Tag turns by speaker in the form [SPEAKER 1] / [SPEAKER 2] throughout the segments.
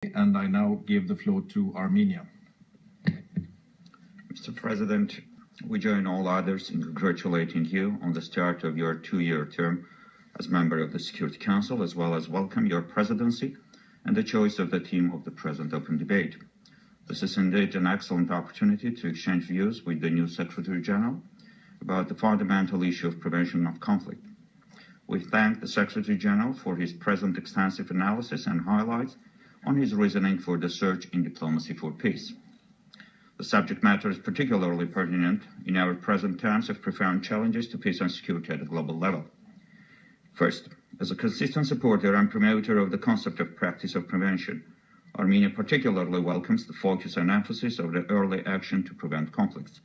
[SPEAKER 1] And I now give the floor to Armenia.
[SPEAKER 2] Mr. President, we join all others in congratulating you on the start of your two-year term as member of the Security Council, as well as welcome your presidency and the choice of the theme of the present open debate. This is indeed an excellent opportunity to exchange views with the new Secretary General about the fundamental issue of prevention of conflict. We thank the Secretary General for his present extensive analysis and highlights on his reasoning for the surge in diplomacy for peace. The subject matter is particularly pertinent in our present times of profound challenges to peace and security at a global level. First, as a consistent supporter and promoter of the concept of practice of prevention, Armenia particularly welcomes the focus and emphasis of the early action to prevent conflicts.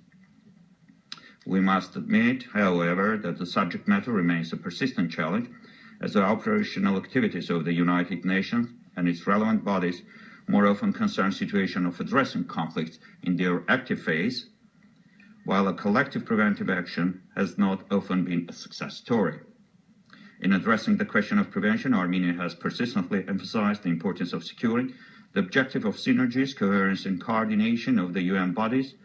[SPEAKER 2] We must admit, however, that the subject matter remains a persistent challenge as the operational activities of the United Nations and its relevant bodies more often concern the situation of addressing conflicts in their active phase, while a collective preventive action has not often been a success story. In addressing the question of prevention, Armenia has persistently emphasized the importance of securing the objective of synergies, coherence, and coordination of the UN bodies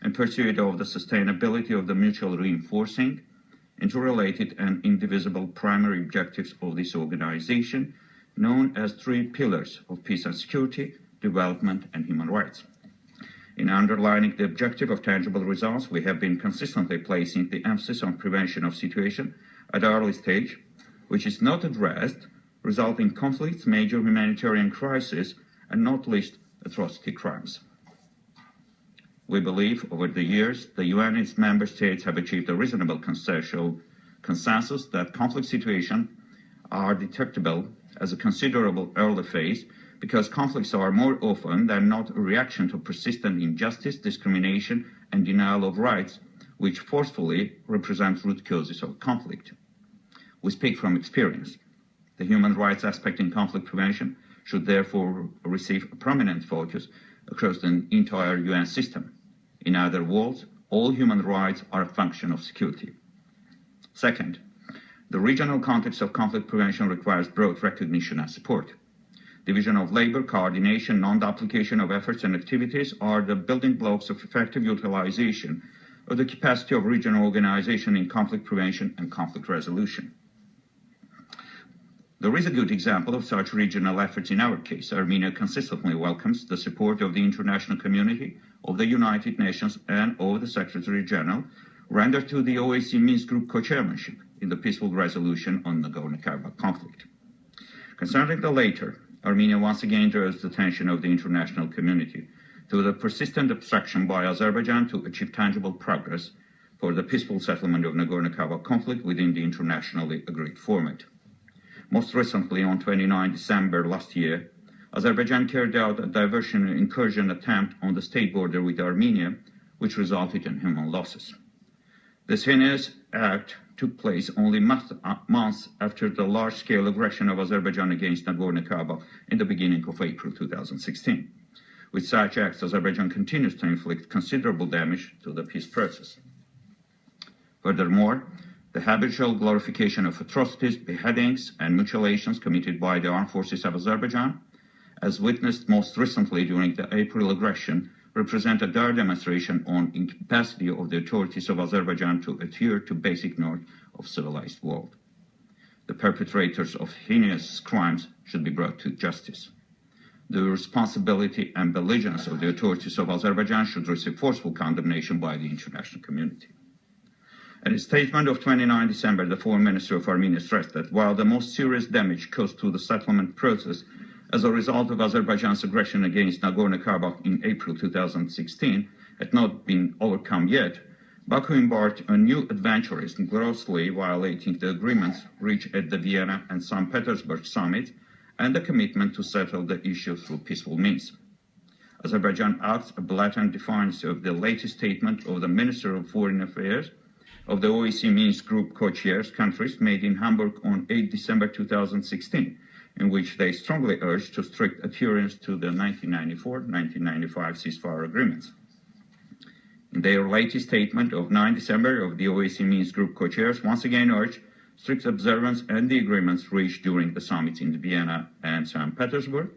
[SPEAKER 2] in pursuit of the sustainability of the mutual reinforcing, interrelated and indivisible primary objectives of this organization, known as three pillars of peace and security, development, and human rights. In underlining the objective of tangible results, we have been consistently placing the emphasis on prevention of situation at the early stage, which is not addressed, result in conflicts, major humanitarian crises, and not least atrocity crimes. We believe over the years, the UN and its member states have achieved a reasonable consensus that conflict situations are detectable as a considerable early phase because conflicts are more often than not a reaction to persistent injustice, discrimination, and denial of rights, which forcefully represent root causes of conflict. We speak from experience. The human rights aspect in conflict prevention should therefore receive a prominent focus across the entire UN system. In other words, all human rights are a function of security. Second, the regional context of conflict prevention requires broad recognition and support. Division of labor, coordination, non-duplication of efforts and activities are the building blocks of effective utilization of the capacity of regional organization in conflict prevention and conflict resolution. There is a good example of such regional efforts in our case. Armenia consistently welcomes the support of the international community, of the United Nations, and of the Secretary General, rendered to the OAC Minsk Group co-chairmanship in the peaceful resolution on the Nagorno-Karabakh conflict. Concerning the latter, Armenia once again draws the attention of the international community to the persistent obstruction by Azerbaijan to achieve tangible progress for the peaceful settlement of Nagorno-Karabakh conflict within the internationally agreed format. Most recently, on 29 December last year, Azerbaijan carried out a diversion and incursion attempt on the state border with Armenia, which resulted in human losses. This heinous act took place only months after the large-scale aggression of Azerbaijan against Nagorno-Karabakh in the beginning of April 2016. With such acts, Azerbaijan continues to inflict considerable damage to the peace process. Furthermore, the habitual glorification of atrocities, beheadings, and mutilations committed by the armed forces of Azerbaijan, as witnessed most recently during the April aggression, represent a dire demonstration on incapacity of the authorities of Azerbaijan to adhere to basic norms of civilized world. The perpetrators of heinous crimes should be brought to justice. The responsibility and belligerence of the authorities of Azerbaijan should receive forceful condemnation by the international community. In a statement of 29 December, the Foreign Minister of Armenia stressed that while the most serious damage caused to the settlement process as a result of Azerbaijan's aggression against Nagorno-Karabakh in April 2016 had not been overcome yet, Baku embarked on new adventures, grossly violating the agreements reached at the Vienna and St. Petersburg summit and the commitment to settle the issue through peaceful means. Azerbaijan acts a blatant defiance of the latest statement of the Minister of Foreign Affairs of the OAC Minsk Group co-chairs countries made in Hamburg on 8 December 2016, in which they strongly urged to strict adherence to the 1994-1995 ceasefire agreements. In their latest statement of 9 December of the OAC Minsk Group co-chairs once again urged strict observance and the agreements reached during the summits in Vienna and St. Petersburg,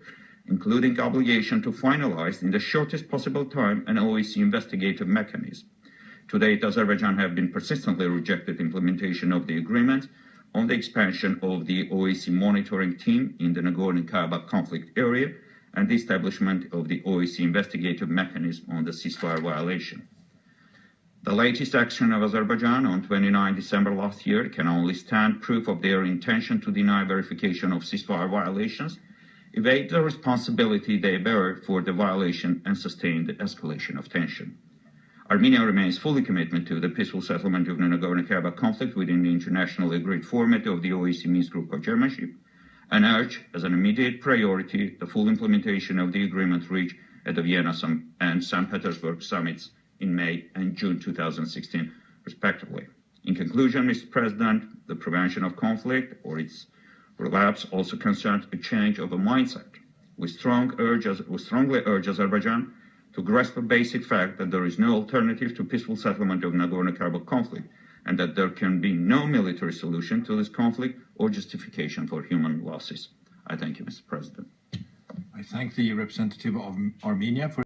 [SPEAKER 2] including obligation to finalize in the shortest possible time an OSCE investigative mechanism. To date, Azerbaijan has been persistently rejected implementation of the agreement on the expansion of the OSCE monitoring team in the Nagorno-Karabakh conflict area and the establishment of the OSCE investigative mechanism on the ceasefire violation. The latest action of Azerbaijan on 29 December last year can only stand proof of their intention to deny verification of ceasefire violations, evade the responsibility they bear for the violation, and sustain the escalation of tension. Armenia remains fully committed to the peaceful settlement of the Nagorno-Karabakh conflict within the internationally agreed format of the OSCE Minsk Group co-chairmanship, and urge as an immediate priority the full implementation of the agreement reached at the Vienna and St. Petersburg summits in May and June 2016, respectively. In conclusion, Mr. President, the prevention of conflict or its relapse also concerns a change of a mindset. We strongly urge Azerbaijan to grasp a basic fact that there is no alternative to peaceful settlement of Nagorno-Karabakh conflict, and that there can be no military solution to this conflict or justification for human losses. I thank you, Mr. President.
[SPEAKER 1] I thank the representative of Armenia for